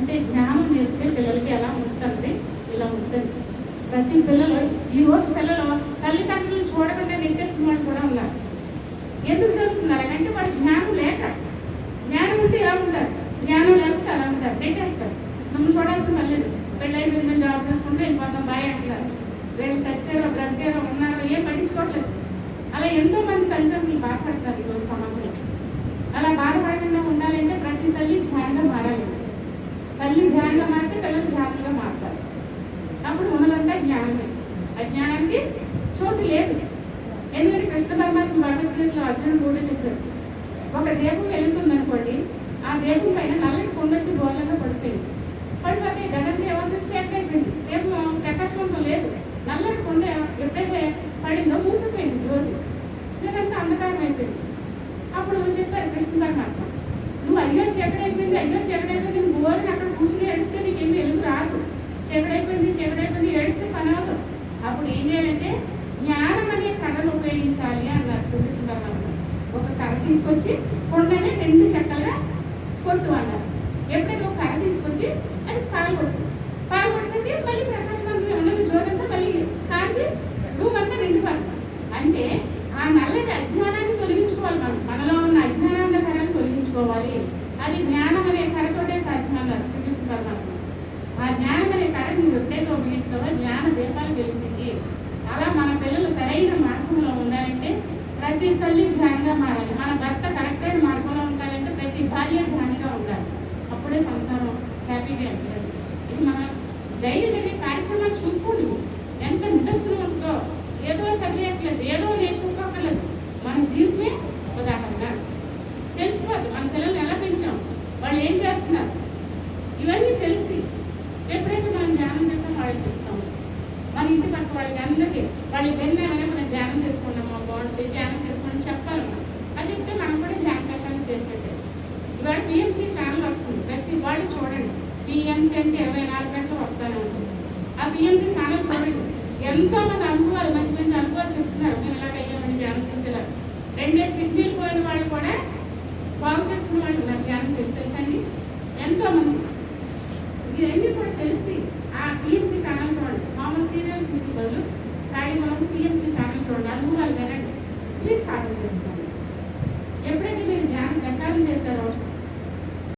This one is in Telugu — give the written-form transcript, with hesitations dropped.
అంటే జ్ఞానం నేర్పితే పిల్లలకి ఎలా ఉంటుంది, ఇలా ఉంటుంది. ప్రతి పిల్లలు ఈరోజు పిల్లలు తల్లిదండ్రులను చూడకుండా నెట్టేస్తున్న వాళ్ళు కూడా ఉన్నారు. ఎందుకు జరుగుతున్నారు అంటే వాడి జ్ఞానం లేక. జ్ఞానం ఉంటే ఎలా ఉంటారు, జ్ఞానం లేకపోతే అలా ఉంటారు, నెట్టేస్తారు. మమ్మల్ని చూడాల్సిన పని లేదు. పెళ్ళై మీద జాబ్ చేసుకుంటే వెళ్ళిపోతాం బాయ్ అంటున్నారు. వీళ్ళు చచ్చారో బ్రతికారో ఉన్నారో ఏం పట్టించుకోవట్లేదు. అలా ఎంతో మంది తల్లిదండ్రులు బాధపడతారు ఈరోజు సమాజంలో. అలా బాధపడకుండా ఉండాలంటే ప్రతి తల్లి జ్ఞానంగా మారాలి. తల్లి జ్ఞానంగా మారితే పిల్లలు జ్ఞానంగా మారుతారు. అప్పుడు ఉన్నదంతా జ్ఞానమే. అజ్ఞానానికి చోటు లేదు. ఎందుకంటే కృష్ణ పరమాత్మ భగవద్గీతలో అర్జునుడు కూడా చెప్పారు, ఒక దీపం వెళుతుందనుకోండి, ఆ దీపం పైన నల్లటి కొండొచ్చి బోర్లంగా పడిపోయింది. పడిపోతే గగన్ దేవత చేకైపోయింది. దీపం ప్రకాశవంతం లేదు. నల్లటి కొండ ఎప్పుడైతే పడిందో మూసిపోయింది జ్యోతి. ఇదంతా అంధకారం అయిపోయింది. అప్పుడు చెప్పారు కృష్ణ పరమాత్మ, నువ్వు అయ్యో చీకడైపోయింది, అయ్యో చీకడైపోయింది, నువ్వు బోర్ని అక్కడ కూర్చుని ఏడిస్తే నీకేమి వెలుగు రాదు. చీకడైపోయింది ఏడిస్తే పని అవుతాం. అప్పుడు ఏం చేయాలంటే జ్ఞానం అనే కర్రను ఉపయోగించాలి అన్నారు శ్రీకృష్ణ పరమాత్మ. ఒక కర్ర తీసుకొచ్చి కొండనే 2 చెక్కలుగా కొట్టు అన్నారు. ఎప్పుడైతే ఒక కర్ర తీసుకొచ్చి అది పాల్గొడితే మళ్ళీ ప్రకాశవంతం ఉన్నది జ్యోతంతా మళ్ళీ కాంతి రూమ్ అంతా నిండిపోతుంది. అంటే ఆ నల్లటి అజ్ఞానాన్ని తొలగించుకోవాలి. మనలో ఉన్న అజ్ఞానాన్న కర్రను తొలగించుకోవాలి. అది జ్ఞానం అనే కర్రతోటే సాధ్యం అన్నారు శ్రీకృష్ణ పరమాత్మ. ఆ జ్ఞానం అనే కర్ర నువ్వు ఎప్పుడైతే ఉపయోగిస్తావో జ్ఞాన దీపాలు వెలిగించింది. అలా మన పిల్లలు సరైన మార్గంలో ఉండాలంటే ప్రతి తల్లి జ్ఞానిగా మారాలి. మన భర్త కరెక్ట్ అయిన మార్గంలో ఉండాలంటే ప్రతి భార్య జ్ఞానిగా ఉండాలి. అప్పుడే సంసారం హ్యాపీగా ఉంటుంది. ఇది మన డైలీ జరిగే కార్యక్రమాలు చూసుకోండి. ఎంత నిదర్శనం ఉంటుందో. ఏదో చదివేయట్లేదు, ఏదో నేర్చుకోకర్లేదు. మన జీవితమే ఉదాహరణ. తెలుసుకోవద్దు మన పిల్లల్ని ఎలా పెంచాం, వాళ్ళు ఏం చేస్తున్నారు, ఇవన్నీ తెలిసి ఎప్పుడైతే మనం ధ్యానం చేస్తాం వాళ్ళకి చెప్తాము. మన ఇంటి పక్క వాళ్ళకి అందరికీ వాళ్ళకి వెళ్ళామని మనం ధ్యానం చేసుకున్నామా బాగుంటుంది, ధ్యానం చేసుకుని చెప్పాలి. అది చెప్తే మనం కూడా ధ్యాన ప్రశాంతం చేసినట్టే. ఇవాళ పిఎంసీ ఛానల్ వస్తుంది, ప్రతి వాళ్ళు చూడండి. పిఎంసీ అంటే 24 గంటలు వస్తూనే ఉంటుంది. ఆ పిఎంసీ ఛానల్ చూడండి. ఎంతో మంది అనుభవాలు, మంచి మంచి అనుభవాలు చెప్తున్నారు. మేము ఇలాగ అయ్యామని ధ్యానం చేసేలా. 2 కిడ్నీలు పోయిన వాళ్ళు కూడా బాగు చేసుకున్న వాళ్ళు ఉన్నారు ధ్యానం చేసి. తెలుసండి ఎంతో మంది. ఇవన్నీ కూడా తెలుస్తాయి.